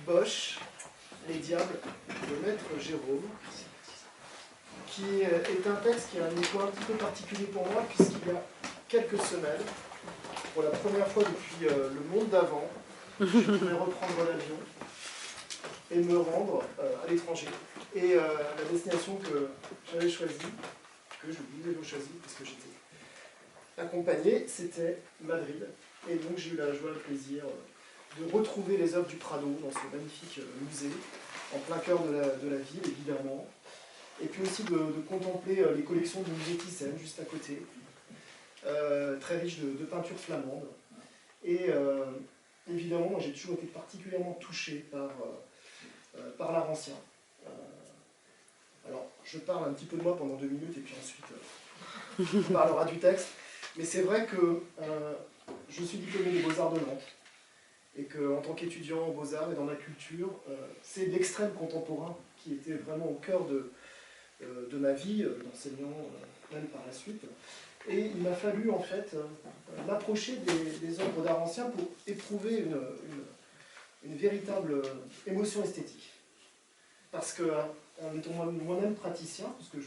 Bosch, Les Diables de Maître Jérôme, qui est un texte qui a un écho un petit peu particulier pour moi, puisqu'il y a quelques semaines, pour la première fois depuis le monde d'avant, je pouvais reprendre l'avion et me rendre à l'étranger. Et la destination que j'avais choisie, que je vous avais choisie parce que j'étais accompagné, c'était Madrid. Et donc j'ai eu la joie et le plaisir de retrouver les œuvres du Prado dans ce magnifique musée, en plein cœur de la ville, évidemment. Et puis aussi de contempler les collections du musée Thyssen, juste à côté, très riche de peintures flamandes. Et évidemment, moi j'ai toujours été particulièrement touché par l'art ancien. Alors, je parle un petit peu de moi pendant 2 minutes, et puis ensuite on parlera du texte. Mais c'est vrai que je suis diplômé des Beaux-Arts de Nantes, et qu'en tant qu'étudiant aux Beaux-Arts et dans la culture, c'est l'extrême contemporain qui était vraiment au cœur de ma vie, d'enseignant même par la suite. Et il m'a fallu en fait m'approcher des œuvres d'art ancien pour éprouver une véritable émotion esthétique. Parce que, en étant moi-même praticien, parce que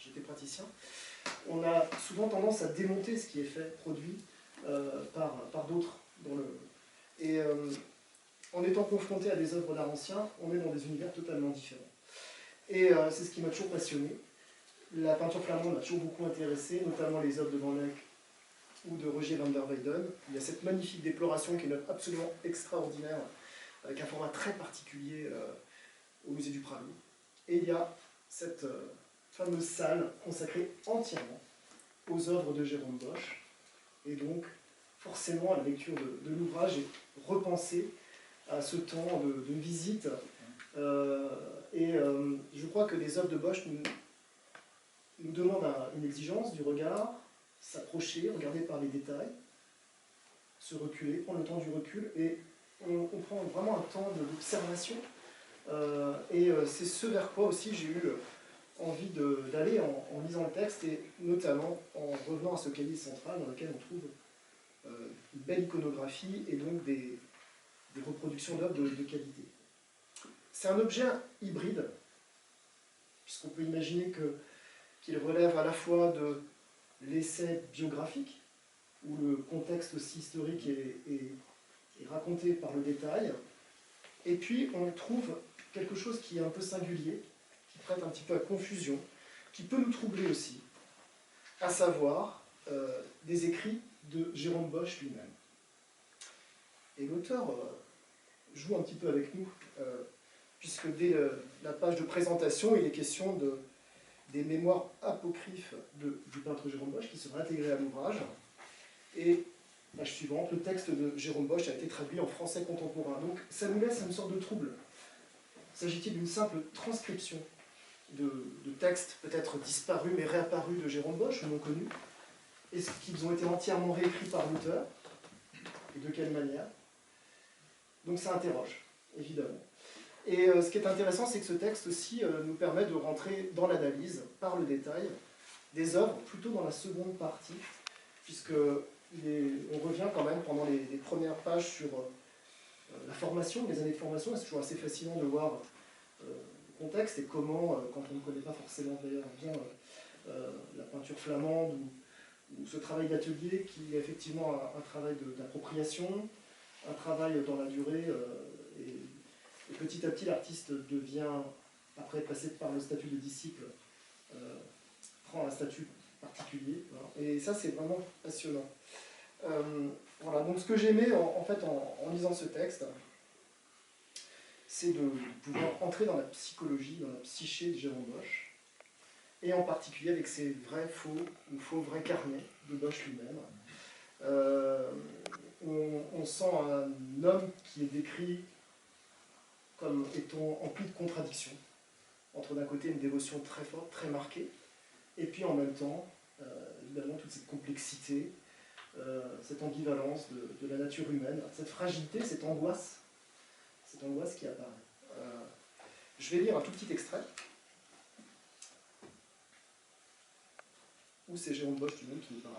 j'étais praticien, on a souvent tendance à démonter ce qui est fait, produit par d'autres. Et en étant confronté à des œuvres d'art ancien, on est dans des univers totalement différents. Et c'est ce qui m'a toujours passionné. La peinture flamande m'a toujours beaucoup intéressé, notamment les œuvres de Van Eyck ou de Rogier van der Weyden. Il y a cette magnifique déploration qui est une œuvre absolument extraordinaire, avec un format très particulier au musée du Prado. Et il y a cette fameuse salle consacrée entièrement aux œuvres de Jérôme Bosch. Et donc, forcément, la lecture de l'ouvrage est repensée à ce temps de visite. Je crois que les œuvres de Bosch nous demandent une exigence du regard, s'approcher, regarder par les détails, se reculer, prendre le temps du recul, et on prend vraiment un temps d'observation. C'est ce vers quoi aussi j'ai eu envie d'aller en lisant le texte, et notamment en revenant à ce cahier central dans lequel on trouve une belle iconographie et donc des reproductions d'œuvres de qualité. C'est un objet hybride, puisqu'on peut imaginer qu'il relève à la fois de l'essai biographique, où le contexte aussi historique est raconté par le détail, et puis on trouve quelque chose qui est un peu singulier, qui prête un petit peu à confusion, qui peut nous troubler aussi, à savoir des écrits de Jérôme Bosch lui-même. Et l'auteur joue un petit peu avec nous, puisque dès la page de présentation, il est question des mémoires apocryphes du peintre Jérôme Bosch qui sera intégré à l'ouvrage. Et page suivante, le texte de Jérôme Bosch a été traduit en français contemporain. Donc ça nous laisse une sorte de trouble. S'agit-il d'une simple transcription de textes peut-être disparus mais réapparus de Jérôme Bosch, ou non connus? Est-ce qu'ils ont été entièrement réécrits par l'auteur? Et de quelle manière? Donc ça interroge, évidemment. Et ce qui est intéressant, c'est que ce texte aussi nous permet de rentrer dans l'analyse, par le détail, des œuvres, plutôt dans la seconde partie, puisque on revient quand même pendant les premières pages sur la formation, les années de formation, et c'est toujours assez fascinant de voir le contexte et comment, quand on ne connaît pas forcément d'ailleurs bien la peinture flamande ou ce travail d'atelier, qui est effectivement un travail d'appropriation, un travail dans la durée, et petit à petit l'artiste devient, après être passé par le statut de disciple, prend un statut particulier. Voilà. Et ça, c'est vraiment passionnant. Voilà, donc ce que j'aimais en fait en lisant ce texte, c'est de pouvoir entrer dans la psychologie, dans la psyché de Jérôme Bosch, et en particulier avec ses vrais faux ou faux vrais carnets de Bosch lui-même. On sent un homme qui est décrit comme étant empli de contradictions, entre d'un côté une dévotion très forte, très marquée, et puis en même temps, évidemment, toute cette complexité, cette ambivalence de la nature humaine, cette fragilité, cette angoisse qui apparaît. Je vais lire un tout petit extrait, où c'est Jérôme Bosch lui-même qui nous parle.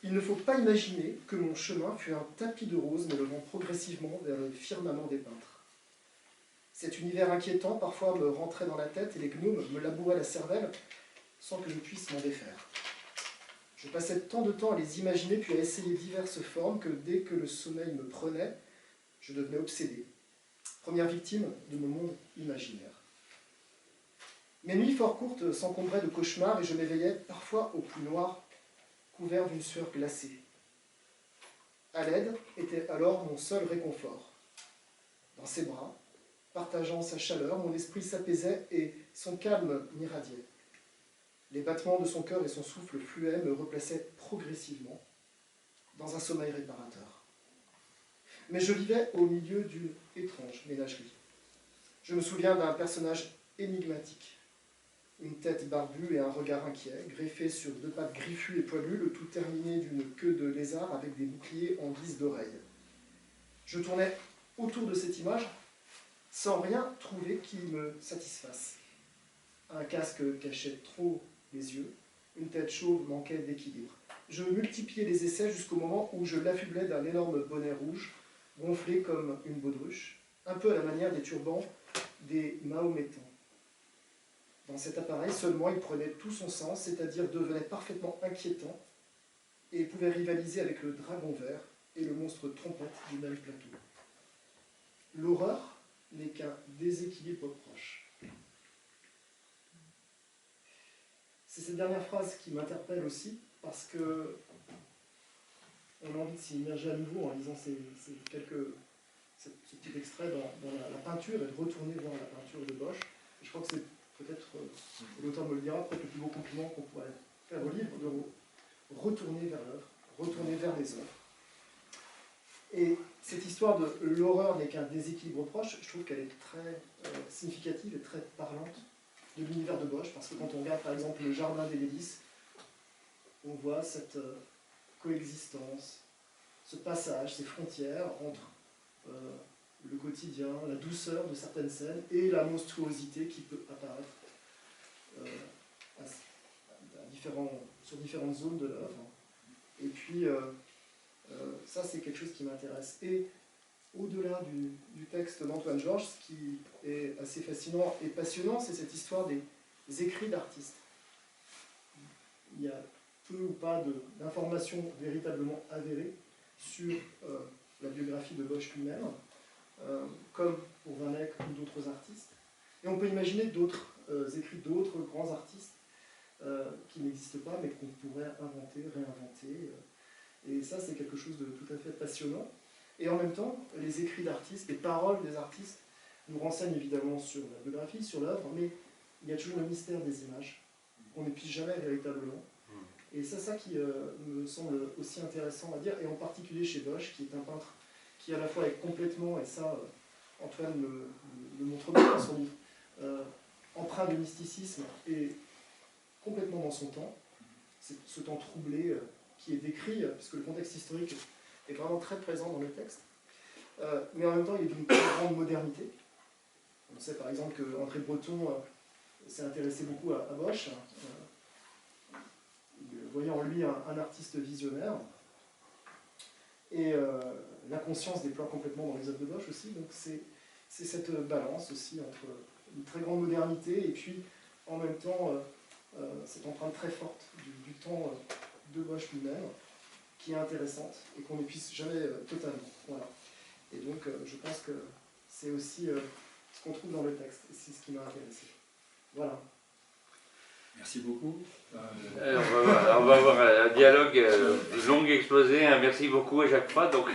Il ne faut pas imaginer que mon chemin fut un tapis de roses me levant progressivement vers le firmament des peintres. Cet univers inquiétant parfois me rentrait dans la tête et les gnomes me labouraient la cervelle sans que je puisse m'en défaire. Je passais tant de temps à les imaginer puis à essayer diverses formes que dès que le sommeil me prenait, je devenais obsédé. Première victime de mon monde imaginaire. Mes nuits fort courtes s'encombraient de cauchemars et je m'éveillais parfois au plus noir, couvert d'une sueur glacée. Aled était alors mon seul réconfort. Dans ses bras, partageant sa chaleur, mon esprit s'apaisait et son calme m'irradiait. Les battements de son cœur et son souffle fluet me replaçaient progressivement dans un sommeil réparateur. Mais je vivais au milieu d'une étrange ménagerie. Je me souviens d'un personnage énigmatique. Une tête barbue et un regard inquiet, greffé sur deux pattes griffues et poilues, le tout terminé d'une queue de lézard avec des boucliers en guise d'oreilles. Je tournais autour de cette image sans rien trouver qui me satisfasse. Un casque cachait trop les yeux, une tête chauve manquait d'équilibre. Je multipliais les essais jusqu'au moment où je l'affublais d'un énorme bonnet rouge, gonflé comme une baudruche, un peu à la manière des turbans des Mahométans. Dans cet appareil, seulement, il prenait tout son sens, c'est-à-dire devenait parfaitement inquiétant et pouvait rivaliser avec le dragon vert et le monstre trompette du même plateau. L'horreur n'est qu'un déséquilibre proche. C'est cette dernière phrase qui m'interpelle aussi, parce que on a envie de s'immerger à nouveau en lisant ce petit extrait dans la peinture et de retourner voir la peinture de Bosch. Je crois que c'est peut-être, l'auteur me le dira, peut-être le plus beau compliment qu'on pourrait faire au livre, de retourner vers l'œuvre, retourner vers les œuvres. Et cette histoire de l'horreur n'est qu'un déséquilibre proche, je trouve qu'elle est très significative et très parlante de l'univers de Bosch, parce que quand on regarde par exemple le Jardin des Délices, on voit cette coexistence, ce passage, ces frontières entre le quotidien, la douceur de certaines scènes et la monstruosité qui peut apparaître sur différentes zones de l'œuvre. Et puis, ça c'est quelque chose qui m'intéresse. Et au-delà du texte d'Antoine Georges, ce qui est assez fascinant et passionnant, c'est cette histoire des écrits d'artistes. Il y a peu ou pas d'informations véritablement avérées sur la biographie de Bosch lui-même, comme pour Van Eyck ou d'autres artistes. Et on peut imaginer d'autres écrits d'autres grands artistes qui n'existent pas, mais qu'on pourrait inventer, réinventer. Et ça, c'est quelque chose de tout à fait passionnant. Et en même temps, les écrits d'artistes, les paroles des artistes nous renseignent évidemment sur la biographie, sur l'œuvre, mais il y a toujours le mystère des images, qu'on n'épuise jamais véritablement. Et c'est ça qui me semble aussi intéressant à dire, et en particulier chez Bosch, qui est un peintre qui à la fois est complètement, et ça Antoine le montre bien dans son livre, empreint de mysticisme et complètement dans son temps. C'est ce temps troublé qui est décrit, puisque le contexte historique est vraiment très présent dans le texte, mais en même temps il est d'une très grande modernité. On sait par exemple qu'André Breton s'est intéressé beaucoup à Bosch, voyant en lui un artiste visionnaire, et la conscience déploie complètement dans les œuvres de Bosch aussi, donc c'est cette balance aussi entre une très grande modernité et puis en même temps cette empreinte très forte du temps de Bosch lui-même, qui est intéressante et qu'on n'épuise jamais totalement. Voilà. Et donc je pense que c'est aussi ce qu'on trouve dans le texte, et c'est ce qui m'a intéressé. Voilà. Merci beaucoup. On va avoir un dialogue long exposé. Merci beaucoup à chaque fois. Donc,